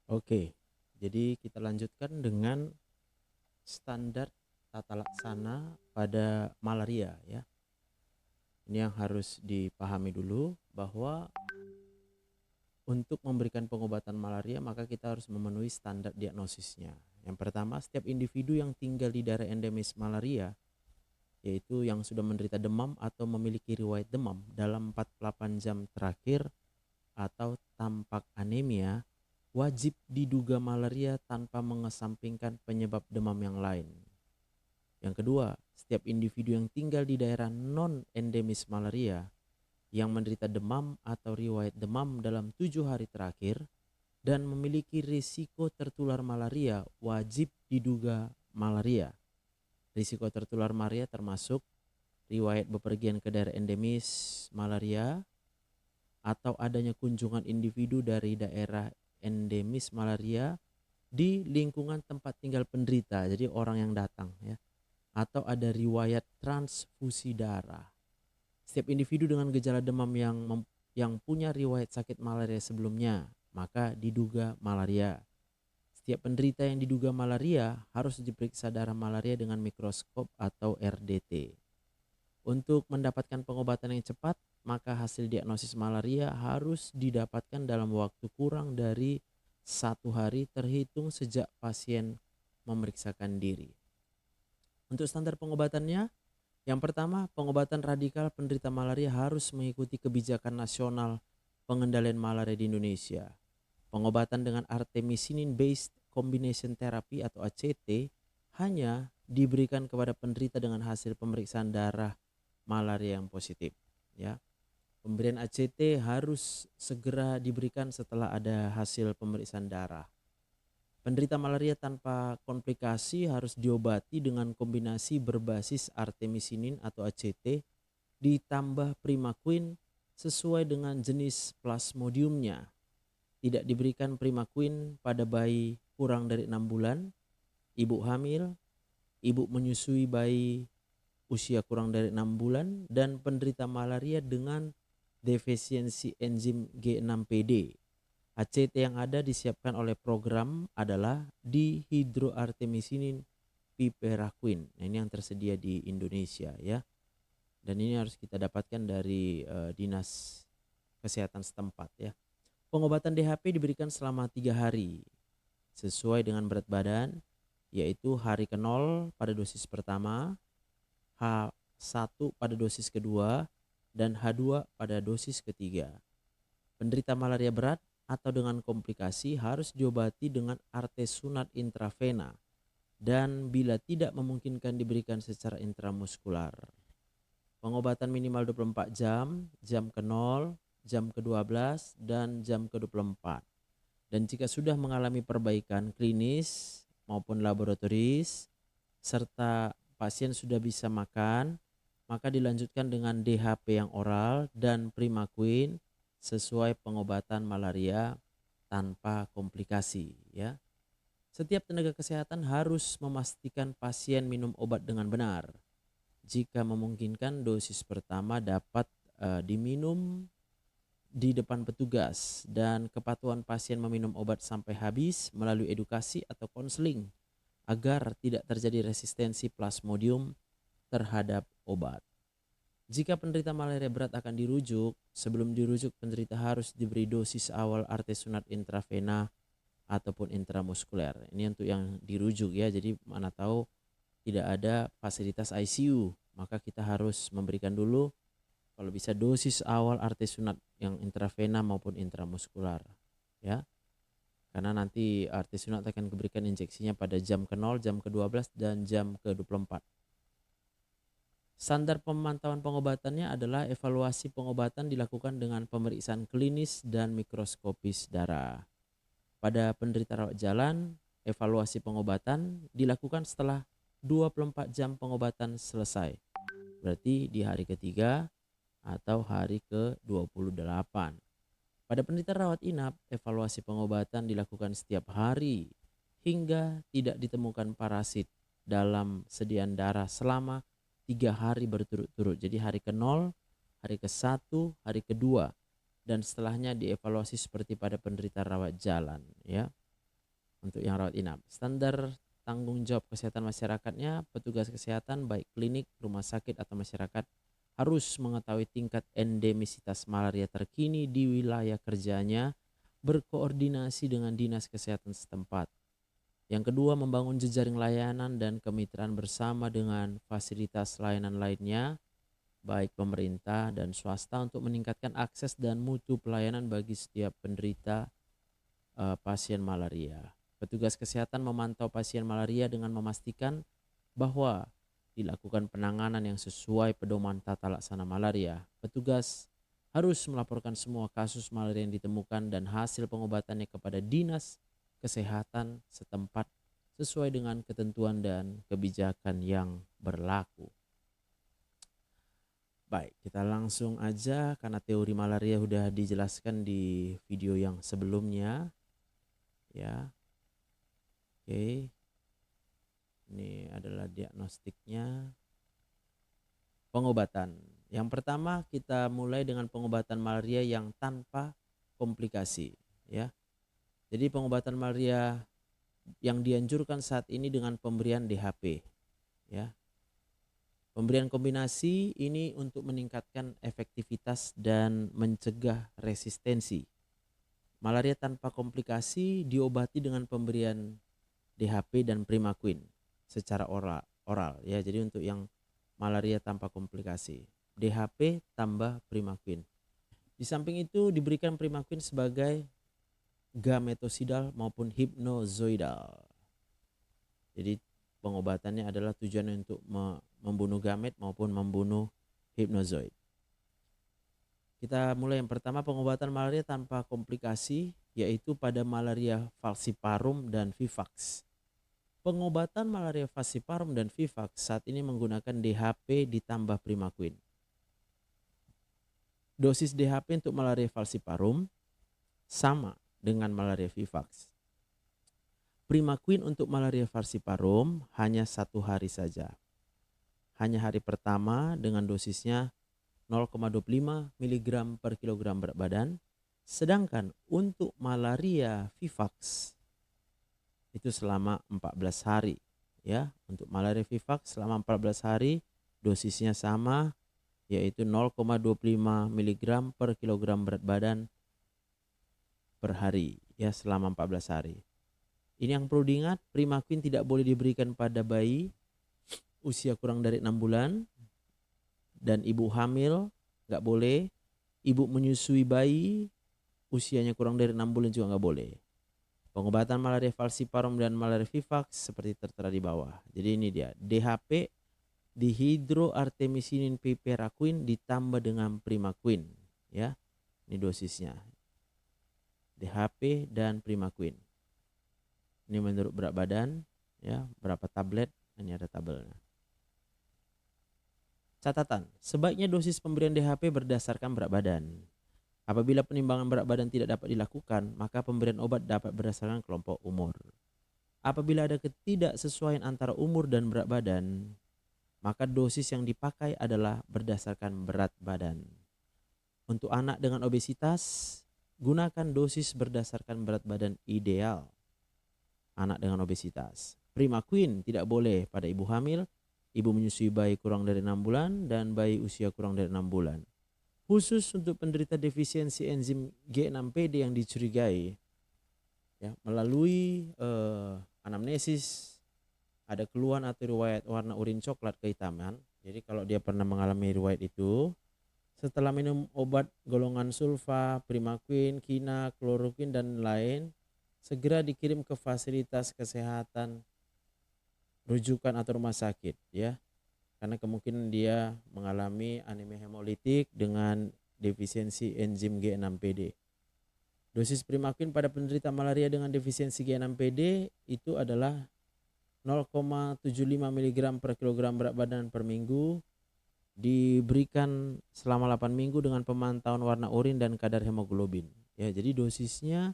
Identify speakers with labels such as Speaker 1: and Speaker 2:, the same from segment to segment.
Speaker 1: Oke, jadi kita lanjutkan dengan standar tata laksana pada malaria ya. Ini yang harus dipahami dulu bahwa untuk memberikan pengobatan malaria maka kita harus memenuhi standar diagnosisnya. Yang pertama, setiap individu yang tinggal di daerah endemis malaria, yaitu yang sudah menderita demam atau memiliki riwayat demam dalam 48 jam terakhir atau tampak anemia, wajib diduga malaria tanpa mengesampingkan penyebab demam yang lain. Yang kedua, setiap individu yang tinggal di daerah non-endemis malaria yang menderita demam atau riwayat demam dalam 7 hari terakhir dan memiliki risiko tertular malaria wajib diduga malaria. Risiko tertular malaria termasuk riwayat bepergian ke daerah endemis malaria atau adanya kunjungan individu dari daerah endemis malaria di lingkungan tempat tinggal penderita, jadi orang yang datang ya, atau ada riwayat transfusi darah. Setiap individu dengan gejala demam yang punya riwayat sakit malaria sebelumnya, maka diduga malaria. Setiap penderita yang diduga malaria harus diperiksa darah malaria dengan mikroskop atau RDT. Untuk mendapatkan pengobatan yang cepat, maka hasil diagnosis malaria harus didapatkan dalam waktu kurang dari 1 hari terhitung sejak pasien memeriksakan diri. Untuk standar pengobatannya, yang pertama, pengobatan radikal penderita malaria harus mengikuti kebijakan nasional pengendalian malaria di Indonesia. Pengobatan dengan artemisinin based combination therapy atau ACT hanya diberikan kepada penderita dengan hasil pemeriksaan darah malaria yang positif ya. Pemberian ACT harus segera diberikan setelah ada hasil pemeriksaan darah. Penderita malaria tanpa komplikasi harus diobati dengan kombinasi berbasis artemisinin atau ACT ditambah primaquine sesuai dengan jenis plasmodiumnya. Tidak diberikan primaquine pada bayi kurang dari 6 bulan, ibu hamil, ibu menyusui bayi usia kurang dari 6 bulan, dan penderita malaria dengan defisiensi enzim G6PD. ACT yang ada disiapkan oleh program adalah dihidroartemisinin piperaquine. Nah, ini yang tersedia di Indonesia ya. Dan ini harus kita dapatkan dari dinas kesehatan setempat ya. Pengobatan DHP diberikan selama 3 hari sesuai dengan berat badan, yaitu hari ke-0 pada dosis pertama, H1 pada dosis kedua, dan H2 pada dosis ketiga. Penderita malaria berat atau dengan komplikasi harus diobati dengan artesunat intravena dan bila tidak memungkinkan diberikan secara intramuskular. Pengobatan minimal 24 jam, jam ke-0, jam ke-12, dan jam ke-24. Dan jika sudah mengalami perbaikan klinis maupun laboratoris, serta pasien sudah bisa makan, maka dilanjutkan dengan DHP yang oral dan primaquine sesuai pengobatan malaria tanpa komplikasi ya. Setiap tenaga kesehatan harus memastikan pasien minum obat dengan benar. Jika memungkinkan, dosis pertama dapat diminum di depan petugas dan kepatuhan pasien meminum obat sampai habis melalui edukasi atau konseling agar tidak terjadi resistensi plasmodium terhadap obat. Jika penderita malaria berat akan dirujuk, sebelum dirujuk penderita harus diberi dosis awal artesunat intravena ataupun intramuskuler. Ini untuk yang dirujuk ya, jadi mana tahu tidak ada fasilitas ICU, maka kita harus memberikan dulu kalau bisa dosis awal artesunat yang intravena maupun intramuskular ya. Karena nanti artesunat akan diberikan injeksinya pada jam ke-0, jam ke-12, dan jam ke-24. Standar pemantauan pengobatannya adalah evaluasi pengobatan dilakukan dengan pemeriksaan klinis dan mikroskopis darah. Pada penderita rawat jalan, evaluasi pengobatan dilakukan setelah 24 jam pengobatan selesai. Berarti di hari ketiga atau hari ke-28. Pada penderita rawat inap, evaluasi pengobatan dilakukan setiap hari hingga tidak ditemukan parasit dalam sediaan darah selama 3 hari berturut-turut. Jadi hari ke-0, hari ke-1, hari kedua, dan setelahnya dievaluasi seperti pada penderita rawat jalan ya. untuk yang rawat inap. Standar tanggung jawab kesehatan masyarakatnya, petugas kesehatan baik klinik, rumah sakit atau masyarakat harus mengetahui tingkat endemisitas malaria terkini di wilayah kerjanya, berkoordinasi dengan dinas kesehatan setempat. Yang kedua, membangun jejaring layanan dan kemitraan bersama dengan fasilitas layanan lainnya, baik pemerintah dan swasta, untuk meningkatkan akses dan mutu pelayanan bagi setiap penderita pasien malaria. Petugas kesehatan memantau pasien malaria dengan memastikan bahwa dilakukan penanganan yang sesuai pedoman tata laksana malaria. Petugas harus melaporkan semua kasus malaria yang ditemukan dan hasil pengobatannya kepada dinas kesehatan setempat sesuai dengan ketentuan dan kebijakan yang berlaku. Baik, kita langsung aja karena teori malaria sudah dijelaskan di video yang sebelumnya. Ya, oke, ini adalah diagnostiknya. Pengobatan. Yang pertama, kita mulai dengan pengobatan malaria yang tanpa komplikasi, ya. Jadi pengobatan malaria yang dianjurkan saat ini dengan pemberian DHP, ya. Pemberian kombinasi ini untuk meningkatkan efektivitas dan mencegah resistensi. Malaria tanpa komplikasi diobati dengan pemberian DHP dan Primaquine secara oral, ya. Jadi untuk yang malaria tanpa komplikasi, DHP tambah Primaquine. Di samping itu diberikan Primaquine sebagai gametosidal maupun hipnozoidal. Jadi pengobatannya adalah tujuannya untuk membunuh gamet maupun membunuh hipnozoid. Kita mulai yang pertama, pengobatan malaria tanpa komplikasi, yaitu pada malaria falciparum dan vivax. Pengobatan malaria falciparum dan vivax saat ini menggunakan DHP ditambah Primaquine. Dosis DHP untuk malaria falciparum sama dengan malaria vivax. Primaquine untuk malaria falciparum hanya 1 hari saja. Hanya hari pertama dengan dosisnya 0,25 mg per kilogram berat badan. Sedangkan untuk malaria vivax itu selama 14 hari, ya. Untuk malaria vivax selama 14 hari dosisnya sama, yaitu 0,25 mg per kilogram berat badan per hari, ya, selama 14 hari. Ini yang perlu diingat, Primaquine tidak boleh diberikan pada bayi usia kurang dari 6 bulan dan ibu hamil nggak boleh, ibu menyusui bayi usianya kurang dari 6 bulan juga nggak boleh. Pengobatan malaria falciparum dan malaria vivax seperti tertera di bawah. Jadi ini dia, DHP dihidroartemisinin piperaquine ditambah dengan Primaquine, ya. Ini dosisnya, DHP dan Primaquine. Ini menurut berat badan, ya, berapa tablet, ini ada tabelnya. Catatan, sebaiknya dosis pemberian DHP berdasarkan berat badan. Apabila penimbangan berat badan tidak dapat dilakukan, maka pemberian obat dapat berdasarkan kelompok umur. Apabila ada ketidaksesuaian antara umur dan berat badan, maka dosis yang dipakai adalah berdasarkan berat badan. Untuk anak dengan obesitas, gunakan dosis berdasarkan berat badan ideal anak dengan obesitas. Primaquine tidak boleh pada ibu hamil, ibu menyusui bayi kurang dari 6 bulan, dan bayi usia kurang dari 6 bulan. Khusus untuk penderita defisiensi enzim G6PD yang dicurigai, ya, melalui anamnesis ada keluhan atau riwayat warna urin coklat kehitaman. Jadi kalau dia pernah mengalami riwayat itu, setelah minum obat golongan sulfa, Primaquine, kina, kloroquine dan lain, segera dikirim ke fasilitas kesehatan rujukan atau rumah sakit, ya. Karena kemungkinan dia mengalami anemia hemolitik dengan defisiensi enzim G6PD. Dosis Primaquine pada penderita malaria dengan defisiensi G6PD itu adalah 0,75 mg per kilogram berat badan per minggu, diberikan selama 8 minggu dengan pemantauan warna urin dan kadar hemoglobin. Ya, jadi dosisnya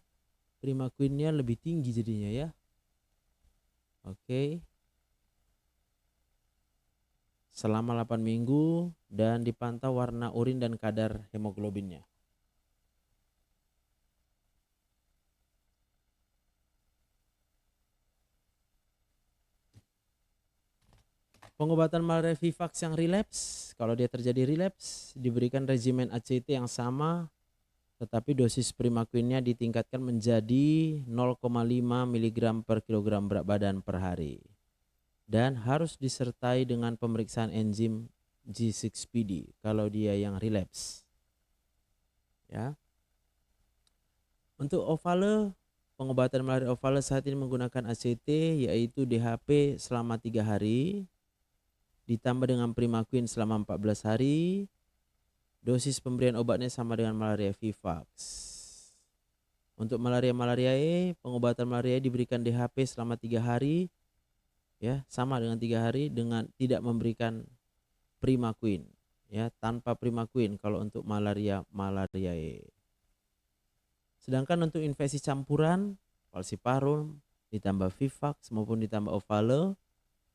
Speaker 1: Primaquine-nya lebih tinggi jadinya, ya. Oke. Selama 8 minggu dan dipantau warna urin dan kadar hemoglobinnya. Pengobatan malaria Vivax yang relapse, kalau dia terjadi relapse, diberikan regimen ACT yang sama, tetapi dosis Primaquine-nya ditingkatkan menjadi 0,5 mg per kilogram berat badan per hari. Dan harus disertai dengan pemeriksaan enzim G6PD kalau dia yang relapse. Ya. Untuk ovale, pengobatan malaria ovale saat ini menggunakan ACT yaitu DHP selama 3 hari ditambah dengan Primaquine selama 14 hari. Dosis pemberian obatnya sama dengan malaria Vivax. Untuk malaria pengobatan malaria diberikan DHP selama 3 hari, ya, sama dengan 3 hari dengan tidak memberikan Primaquine, ya, tanpa Primaquine kalau untuk malaria. Sedangkan untuk infeksi campuran, falciparum ditambah Vivax maupun ditambah ovale,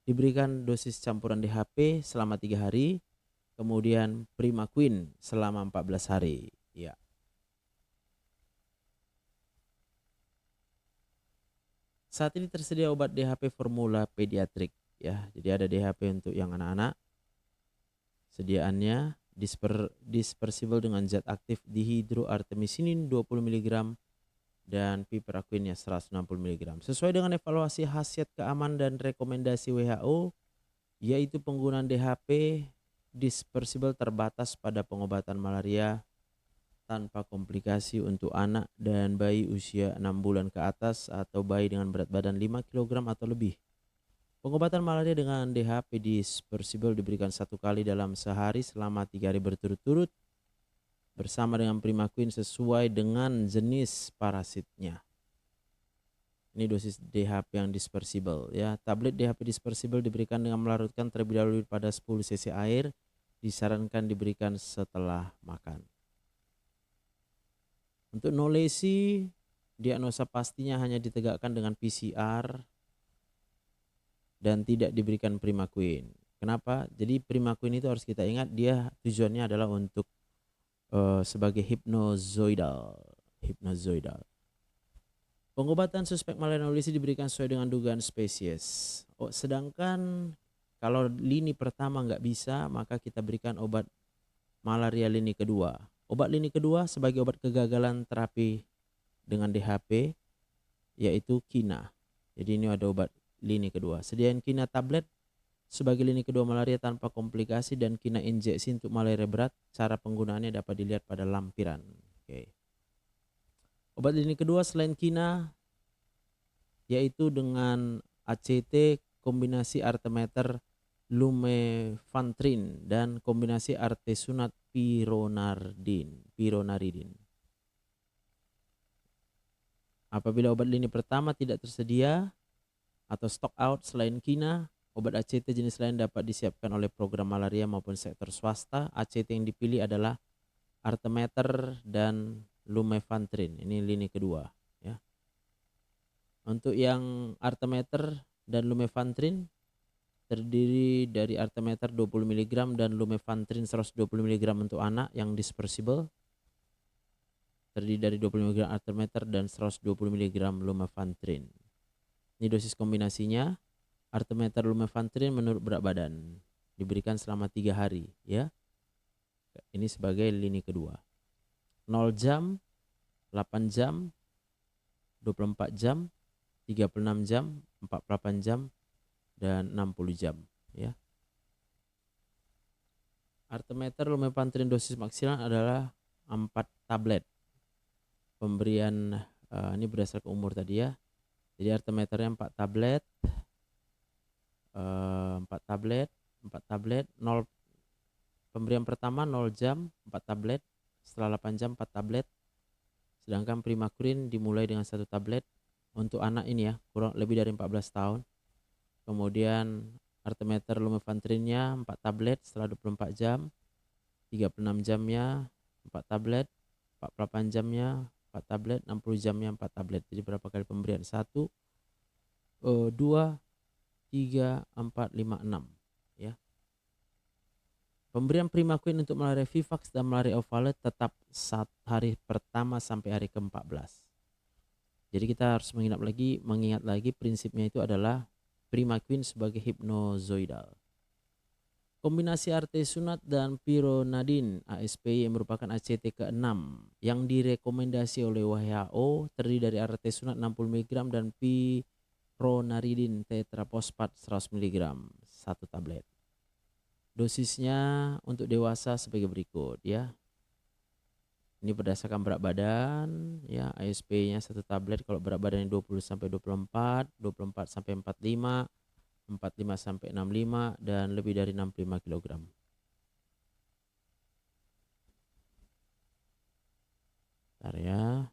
Speaker 1: diberikan dosis campuran DHP selama 3 hari, kemudian Primaquine selama 14 hari. Ya. Saat ini tersedia obat DHP formula pediatrik, ya. Jadi ada DHP untuk yang anak-anak. Sediaannya dispersible dengan zat aktif dihidroartemisinin 20 mg dan piperacin 160 mg. Sesuai dengan evaluasi khasiat keamanan dan rekomendasi WHO, yaitu penggunaan DHP dispersible terbatas pada pengobatan malaria tanpa komplikasi untuk anak dan bayi usia 6 bulan ke atas atau bayi dengan berat badan 5 kg atau lebih. Pengobatan malaria dengan DHP dispersible diberikan 1 kali dalam sehari selama 3 hari berturut-turut bersama dengan Primaquine sesuai dengan jenis parasitnya. Ini dosis DHP yang dispersible, ya. Tablet DHP dispersible diberikan dengan melarutkan terlebih dahulu pada 10 cc air, disarankan diberikan setelah makan. Untuk nolesi, diagnosa pastinya hanya ditegakkan dengan PCR dan tidak diberikan Primaquine. Kenapa? Jadi Primaquine itu harus kita ingat dia tujuannya adalah untuk sebagai hipnozoidal. Pengobatan suspek malaria nolesi diberikan sesuai dengan dugaan spesies. Sedangkan kalau lini pertama nggak bisa, maka kita berikan obat malaria lini kedua. Obat lini kedua sebagai obat kegagalan terapi dengan DHP yaitu Kina. Jadi ini ada obat lini kedua. Sediain Kina tablet sebagai lini kedua malaria tanpa komplikasi dan Kina injeksi untuk malaria berat. Cara penggunaannya dapat dilihat pada lampiran. Oke. Obat lini kedua selain Kina yaitu dengan ACT kombinasi artemeter lumefantrine dan kombinasi artesunat pironaridin. Apabila obat lini pertama tidak tersedia atau stock out selain Kina, obat ACT jenis lain dapat disiapkan oleh program malaria maupun sektor swasta. ACT yang dipilih adalah artemeter dan lumefantrine. Ini lini kedua, ya. Untuk yang artemeter dan lumefantrine terdiri dari artemeter 20 mg dan lumefantrine 120 mg untuk anak yang dispersible. Terdiri dari 20 mg artemeter dan 120 mg lumefantrine. Ini dosis kombinasinya. Artemeter lumefantrine menurut berat badan. Diberikan selama 3 hari, ya. Ini sebagai lini kedua. 0 jam, 8 jam, 24 jam, 36 jam, 48 jam, dan 60 jam, ya. Artemeter lumefantrine dosis maksimal adalah 4 tablet. Pemberian ini berdasarkan umur tadi, ya. Jadi artemeternya 4 tablet. 4 tablet 0. Pemberian pertama 0 jam 4 tablet, setelah 8 jam 4 tablet. Sedangkan Primaquine dimulai dengan 1 tablet untuk anak ini, ya, kurang lebih dari 14 tahun. Kemudian artemeter lumefantrine-nya 4 tablet setelah 24 jam, 36 jamnya 4 tablet, 48 jamnya 4 tablet, 60 jamnya 4 tablet. Jadi berapa kali pemberian? 1, 2, 3, 4, 5, 6, ya. Pemberian Primaquine untuk malaria Vivax dan malaria ovale tetap hari pertama sampai hari ke-14. Jadi kita harus mengingat lagi prinsipnya itu adalah Primaquine sebagai hipnozoidal. Kombinasi artesunat dan pironadin ASPI yang merupakan ACT ke-6 yang direkomendasi oleh WHO terdiri dari artesunat 60 mg dan pironaridin tetrafosfat 100 mg satu tablet. Dosisnya untuk dewasa sebagai berikut ya. Ini berdasarkan berat badan ya, ASP-nya satu tablet kalau berat badannya 20 sampai 24, 24 sampai 45, 45 sampai 65 dan lebih dari 65 kg. Bentar ya.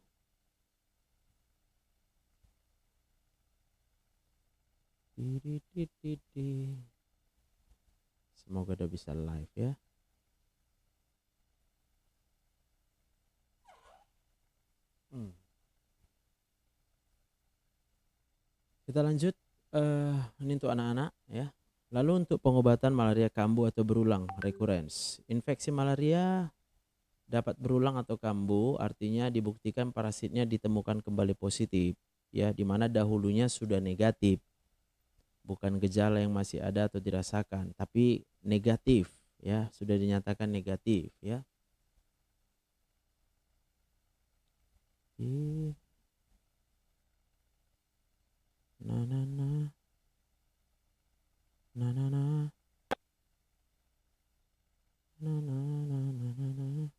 Speaker 1: Semoga udah bisa live ya. Kita lanjut. Ini untuk anak-anak ya. Lalu untuk pengobatan malaria kambuh atau berulang recurrence. Infeksi malaria dapat berulang atau kambuh, artinya dibuktikan parasitnya ditemukan kembali positif ya, di mana dahulunya sudah negatif. Bukan gejala yang masih ada atau dirasakan, tapi negatif ya, sudah dinyatakan negatif ya. Nah, nah, nah. Nah, nah, nah. Nah, nah, nah, nah, nah, nah.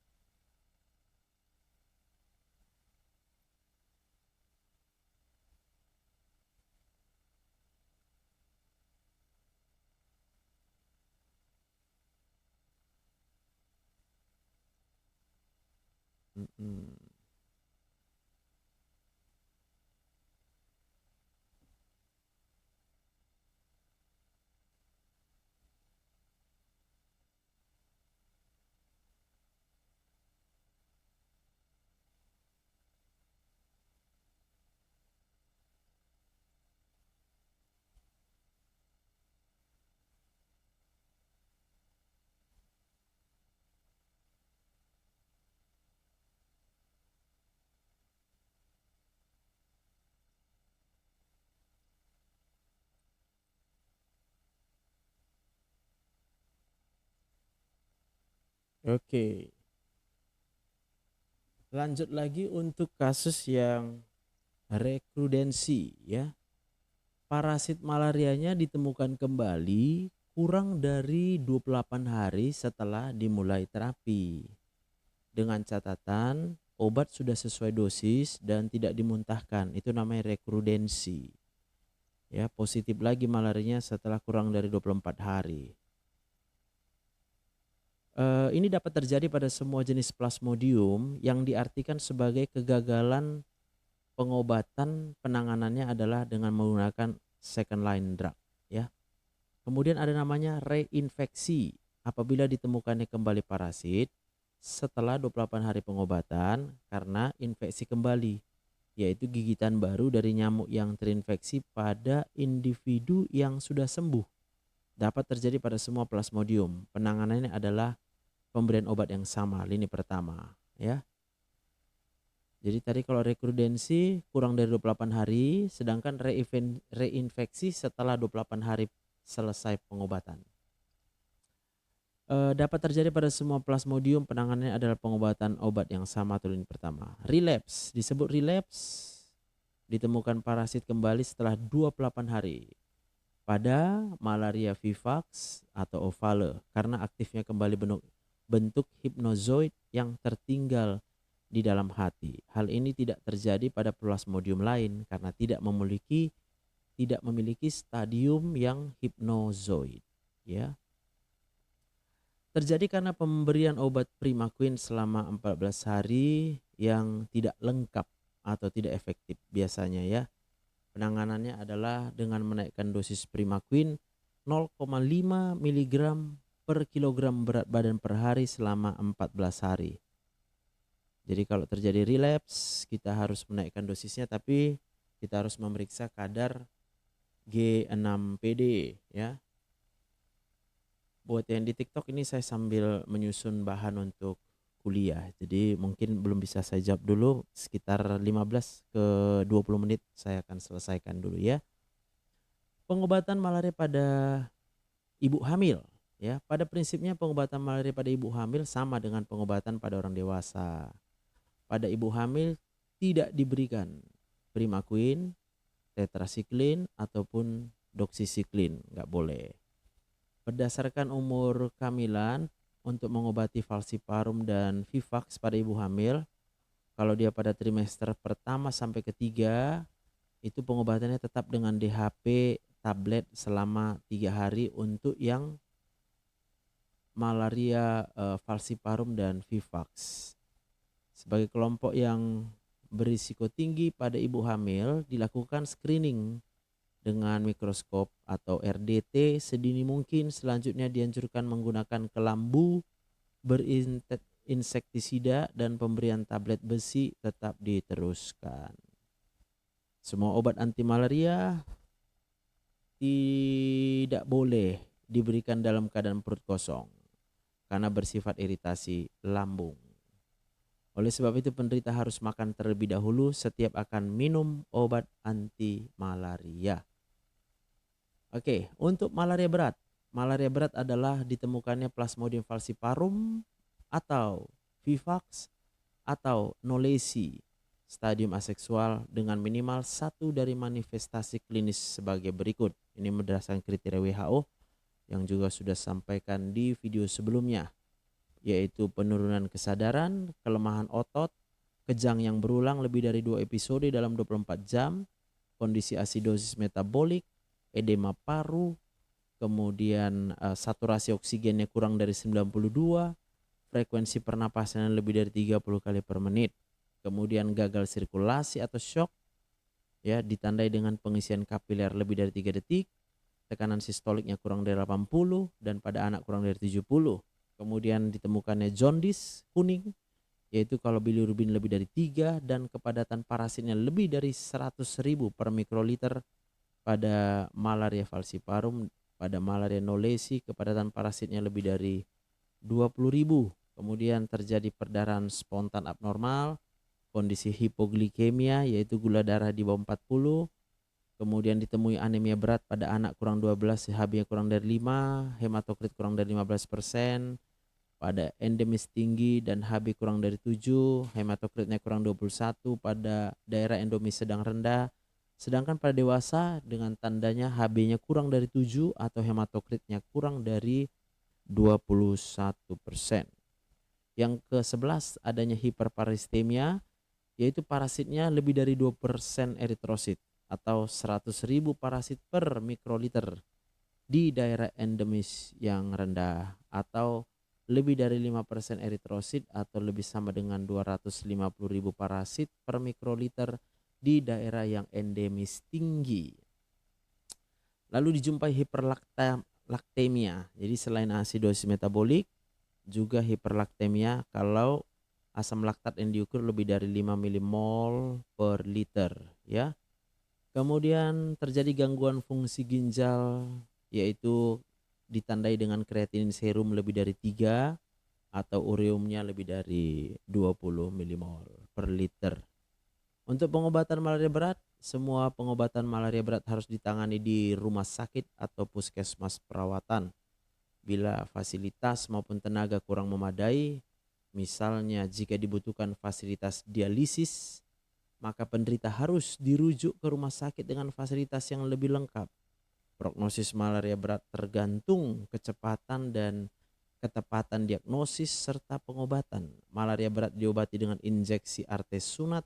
Speaker 1: Oke. Lanjut lagi untuk kasus yang rekrudensi ya. Parasit malarianya ditemukan kembali kurang dari 28 hari setelah dimulai terapi. Dengan catatan obat sudah sesuai dosis dan tidak dimuntahkan. Itu namanya rekrudensi. Ya, positif lagi malarianya setelah kurang dari 24 hari. Ini dapat terjadi pada semua jenis plasmodium yang diartikan sebagai kegagalan pengobatan, penanganannya adalah dengan menggunakan second line drug ya. Kemudian ada namanya reinfeksi apabila ditemukannya kembali parasit setelah 28 hari pengobatan karena infeksi kembali, yaitu gigitan baru dari nyamuk yang terinfeksi pada individu yang sudah sembuh. Dapat terjadi pada semua plasmodium. Penanganannya adalah pemberian obat yang sama, lini pertama ya. Jadi tadi kalau rekrudensi kurang dari 28 hari, sedangkan reinfeksi setelah 28 hari selesai pengobatan. Dapat terjadi pada semua plasmodium, penanganannya adalah pengobatan obat yang sama atau lini pertama. Relapse, disebut relapse, ditemukan parasit kembali setelah 28 hari. Pada malaria vivax atau ovale, karena aktifnya kembali bentuk hipnozoid yang tertinggal di dalam hati. Hal ini tidak terjadi pada plasmodium lain karena tidak memiliki stadium yang hipnozoid ya. Terjadi karena pemberian obat Primaquine selama 14 hari yang tidak lengkap atau tidak efektif biasanya ya. Penanganannya adalah dengan menaikkan dosis Primaquine 0,5 mg per kilogram berat badan per hari selama 14 hari. Jadi kalau terjadi relapse, kita harus menaikkan dosisnya, tapi kita harus memeriksa kadar G6PD ya. Buat yang di TikTok ini saya sambil menyusun bahan untuk kuliah. Jadi mungkin belum bisa saya jawab dulu, sekitar 15 ke 20 menit saya akan selesaikan dulu ya. Pengobatan malaria pada ibu hamil Ya, pada prinsipnya pengobatan malaria pada ibu hamil sama dengan pengobatan pada orang dewasa. Pada ibu hamil tidak diberikan Primaquine, tetrasiklin ataupun doxycycline, nggak boleh. Berdasarkan umur kehamilan, untuk mengobati falciparum dan Vivax pada ibu hamil, kalau dia pada trimester pertama sampai ketiga, itu pengobatannya tetap dengan DHP tablet selama 3 hari untuk yang malaria falciparum dan Vivax. Sebagai kelompok yang berisiko tinggi pada ibu hamil, dilakukan screening dengan mikroskop atau RDT sedini mungkin. Selanjutnya dianjurkan menggunakan kelambu berinsektisida dan pemberian tablet besi tetap diteruskan. Semua obat anti malaria tidak boleh diberikan dalam keadaan perut kosong karena bersifat iritasi lambung. Oleh sebab itu penderita harus makan terlebih dahulu setiap akan minum obat anti malaria. Oke, untuk malaria berat. Malaria berat adalah ditemukannya Plasmodium falciparum atau Vivax atau Knowlesi stadium aseksual dengan minimal satu dari manifestasi klinis sebagai berikut. Ini berdasarkan kriteria WHO yang juga sudah sampaikan di video sebelumnya, yaitu penurunan kesadaran, kelemahan otot, kejang yang berulang lebih dari 2 episode dalam 24 jam, kondisi asidosis metabolik, edema paru, kemudian saturasi oksigennya kurang dari 92, frekuensi pernapasan yang lebih dari 30 kali per menit, kemudian gagal sirkulasi atau shock, ya, ditandai dengan pengisian kapiler lebih dari 3 detik, tekanan sistoliknya kurang dari 80 dan pada anak kurang dari 70. Kemudian ditemukannya jaundice kuning, yaitu kalau bilirubin lebih dari 3 dan kepadatan parasitnya lebih dari 100.000 per mikroliter. Pada malaria falciparum, pada malaria Knowlesi kepadatan parasitnya lebih dari 20.000. Kemudian terjadi perdarahan spontan abnormal, kondisi hipoglikemia yaitu gula darah di bawah 40, kemudian ditemui anemia berat pada anak kurang 12, HB kurang dari 5, hematokrit kurang dari 15%, pada endemis tinggi dan HB kurang dari 7, hematokritnya kurang 21 pada daerah endemis sedang rendah. Sedangkan pada dewasa dengan tandanya HB-nya kurang dari 7 atau hematokritnya kurang dari 21%. Yang ke-11 adanya hiperparistemia, yaitu parasitnya lebih dari 2% eritrosit atau 100.000 parasit per mikroliter di daerah endemis yang rendah, atau lebih dari 5% eritrosit atau lebih sama dengan 250.000 parasit per mikroliter di daerah yang endemis tinggi. Lalu dijumpai hiperlaktemia. Jadi selain asidosis metabolik, juga hiperlaktemia kalau asam laktat yang diukur lebih dari 5 milimol per liter, ya. Kemudian terjadi gangguan fungsi ginjal, yaitu ditandai dengan kreatinin serum lebih dari 3 atau ureumnya lebih dari 20 milimol per liter. Untuk pengobatan malaria berat, semua pengobatan malaria berat harus ditangani di rumah sakit atau puskesmas perawatan. Bila fasilitas maupun tenaga kurang memadai, misalnya jika dibutuhkan fasilitas dialisis, maka penderita harus dirujuk ke rumah sakit dengan fasilitas yang lebih lengkap. Prognosis malaria berat tergantung kecepatan dan ketepatan diagnosis serta pengobatan. Malaria berat diobati dengan injeksi artesunat,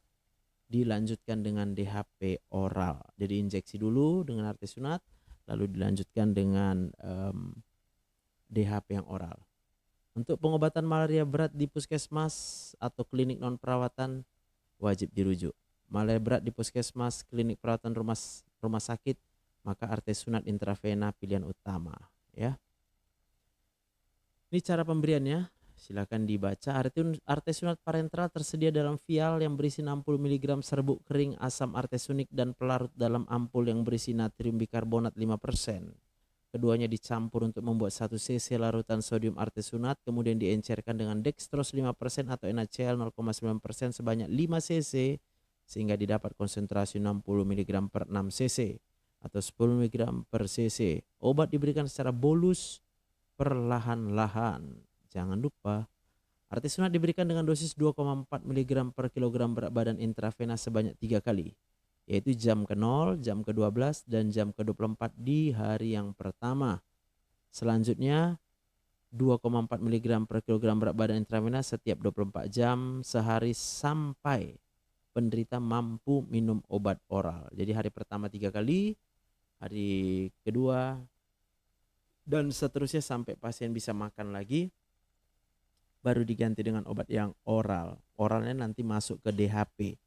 Speaker 1: dilanjutkan dengan DHP oral. Jadi injeksi dulu dengan artesunat, lalu dilanjutkan dengan DHP yang oral. Untuk pengobatan malaria berat di puskesmas atau klinik non perawatan wajib dirujuk. Malaria berat di puskesmas, klinik perawatan, rumah sakit, maka artesunat intravena pilihan utama, ya. Ini cara pemberiannya, silakan dibaca. Artesunat parenteral tersedia dalam vial yang berisi 60 mg serbuk kering asam artesunik dan pelarut dalam ampul yang berisi natrium bikarbonat 5%. Keduanya dicampur untuk membuat 1 cc larutan sodium artesunat, kemudian diencerkan dengan dextrose 5% atau NaCl 0,9% sebanyak 5 cc sehingga didapat konsentrasi 60 mg per 6 cc atau 10 mg per cc. Obat diberikan secara bolus perlahan-lahan. Jangan lupa, artesunat diberikan dengan dosis 2,4 mg per kilogram berat badan intravena sebanyak 3 kali, yaitu jam ke-0, jam ke-12, dan jam ke-24 di hari yang pertama. Selanjutnya 2,4 mg per kilogram berat badan intravena setiap 24 jam sehari sampai penderita mampu minum obat oral. Jadi hari pertama 3 kali, hari kedua, dan seterusnya sampai pasien bisa makan lagi, baru diganti dengan obat yang oral. Oralnya nanti masuk ke DHP,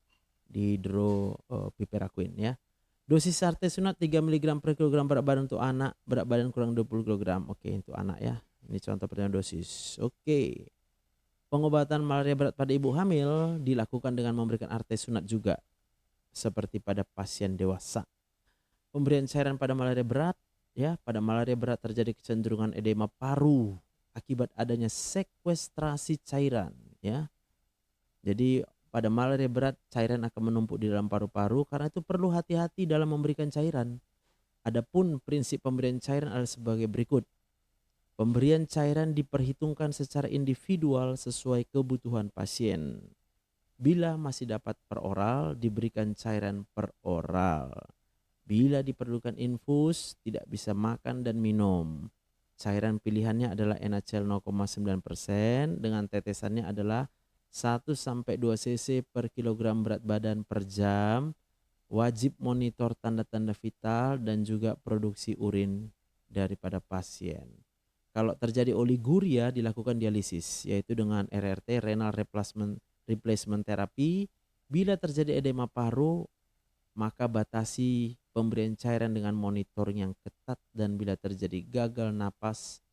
Speaker 1: dihidropiperaquine ya. Dosis artesunat 3 mg per kilogram berat badan untuk anak, berat badan kurang 20 kg. Oke, untuk anak ya. Ini contoh perjalanan dosis. Oke. Pengobatan malaria berat pada ibu hamil dilakukan dengan memberikan artesunat juga, seperti pada pasien dewasa. Pemberian cairan pada malaria berat ya, pada malaria berat terjadi kecenderungan edema paru akibat adanya sekuestrasi cairan ya. Jadi pada malaria berat cairan akan menumpuk di dalam paru-paru, karena itu perlu hati-hati dalam memberikan cairan. Adapun prinsip pemberian cairan adalah sebagai berikut. Pemberian cairan diperhitungkan secara individual sesuai kebutuhan pasien. Bila masih dapat per oral, diberikan cairan per oral. Bila diperlukan infus, tidak bisa makan dan minum. Cairan pilihannya adalah NaCl 0,9% dengan tetesannya adalah 1-2 cc per kilogram berat badan per jam. Wajib monitor tanda-tanda vital dan juga produksi urin daripada pasien. Kalau terjadi oliguria, dilakukan dialisis, yaitu dengan RRT, renal replacement therapy. Bila terjadi edema paru, maka batasi pemberian cairan dengan monitoring yang ketat, dan bila terjadi gagal napas,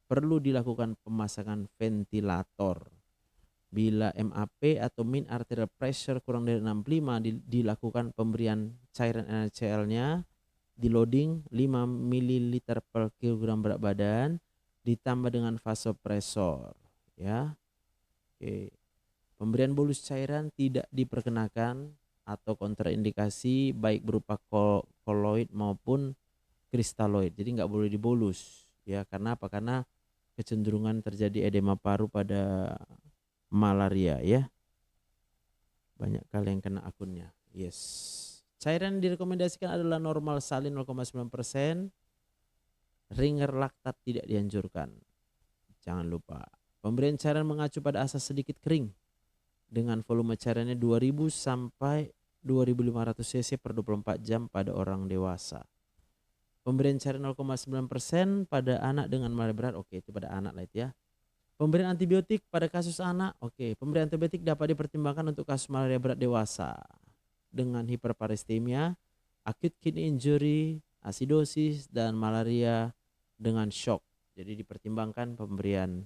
Speaker 1: perlu dilakukan pemasangan ventilator. Bila MAP atau mean arterial pressure kurang dari 65, dilakukan pemberian cairan NaCl-nya di loading 5 ml per kilogram berat badan ditambah dengan vasopresor ya. Oke. Pemberian bolus cairan tidak diperkenakan atau kontraindikasi baik berupa koloid maupun kristaloid. Jadi nggak boleh dibolus ya. Karena apa? Karena kecenderungan terjadi edema paru pada malaria ya. Banyak kali yang kena akunnya. Yes. Cairan yang direkomendasikan adalah normal salin 0,9%. Ringer laktat tidak dianjurkan. Jangan lupa. Pemberian cairan mengacu pada asas sedikit kering dengan volume cairannya 2000 sampai 2500 cc per 24 jam pada orang dewasa. Pemberian cairan 0,9% pada anak dengan malaria berat. Oke, itu pada anak lah itu ya. Pemberian antibiotik pada kasus anak. Oke, pemberian antibiotik dapat dipertimbangkan untuk kasus malaria berat dewasa dengan hiperparestemia, acute kidney injury, asidosis, dan malaria dengan shock. Jadi dipertimbangkan pemberian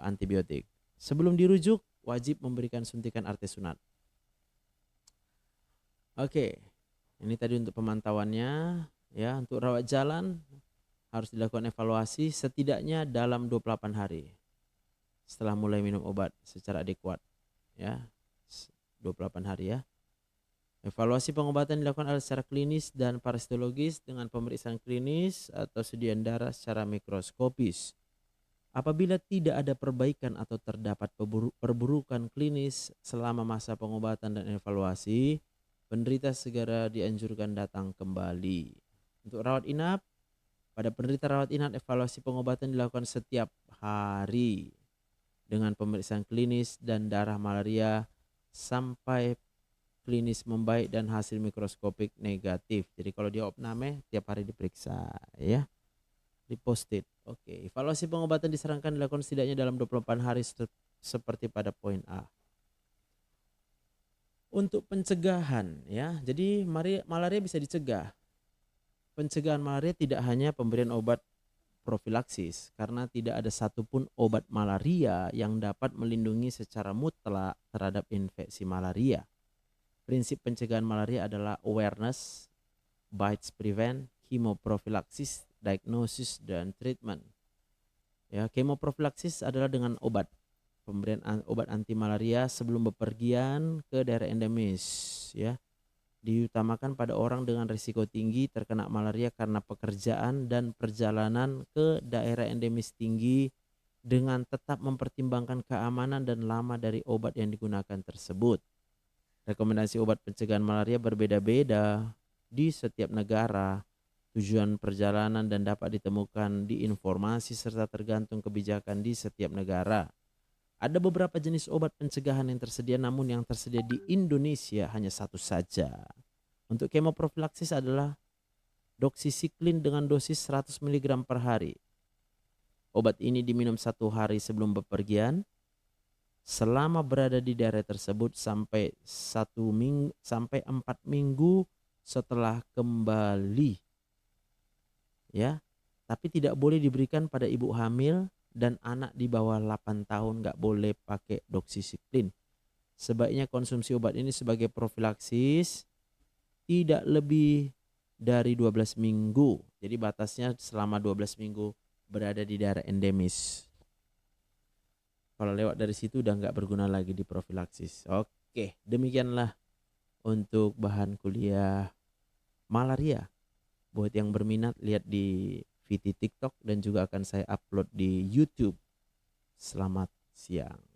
Speaker 1: antibiotik. Sebelum dirujuk, wajib memberikan suntikan artesunat. Oke, ini tadi untuk pemantauannya ya. Untuk rawat jalan harus dilakukan evaluasi setidaknya dalam 28 hari setelah mulai minum obat secara adekuat ya. 28 hari ya. Evaluasi pengobatan dilakukan secara klinis dan parasitologis dengan pemeriksaan klinis atau sediaan darah secara mikroskopis. Apabila tidak ada perbaikan atau terdapat perburukan klinis selama masa pengobatan dan evaluasi, penderita segera dianjurkan datang kembali. Untuk rawat inap, pada penderita rawat inap evaluasi pengobatan dilakukan setiap hari dengan pemeriksaan klinis dan darah malaria sampai klinis membaik dan hasil mikroskopik negatif. Jadi kalau dia opname tiap hari diperiksa ya. Diposted. Oke, evaluasi pengobatan disarankan dilakukan setidaknya dalam 24 hari seperti pada poin A. Untuk pencegahan ya. Jadi malaria bisa dicegah. Pencegahan malaria tidak hanya pemberian obat profilaksis, karena tidak ada satupun obat malaria yang dapat melindungi secara mutlak terhadap infeksi malaria. Prinsip pencegahan malaria adalah awareness, bites prevent, chemoprophylaxis, diagnosis, dan treatment. Ya, chemoprophylaxis adalah dengan obat. Pemberian obat anti malaria sebelum bepergian ke daerah endemis ya. diutamakan pada orang dengan risiko tinggi terkena malaria karena pekerjaan dan perjalanan ke daerah endemis tinggi, dengan tetap mempertimbangkan keamanan dan lama dari obat yang digunakan tersebut. Rekomendasi obat pencegahan malaria berbeda-beda di setiap negara. Tujuan perjalanan dan dapat ditemukan di informasi serta tergantung kebijakan di setiap negara. Ada beberapa jenis obat pencegahan yang tersedia, namun yang tersedia di Indonesia hanya satu saja. Untuk kemoprofilaksis adalah doksisiklin dengan dosis 100 mg per hari. Obat ini diminum 1 hari sebelum bepergian, selama berada di daerah tersebut sampai 4 minggu setelah kembali, ya. Tapi tidak boleh diberikan pada ibu hamil dan anak di bawah 8 tahun, nggak boleh pakai doksisiklin. Sebaiknya konsumsi obat ini sebagai profilaksis tidak lebih dari 12 minggu. Jadi batasnya selama 12 minggu berada di daerah endemis. Kalau lewat dari situ udah nggak berguna lagi di profilaksis. Oke, demikianlah untuk bahan kuliah malaria. Buat yang berminat lihat di VT TikTok dan juga akan saya upload di YouTube. Selamat siang.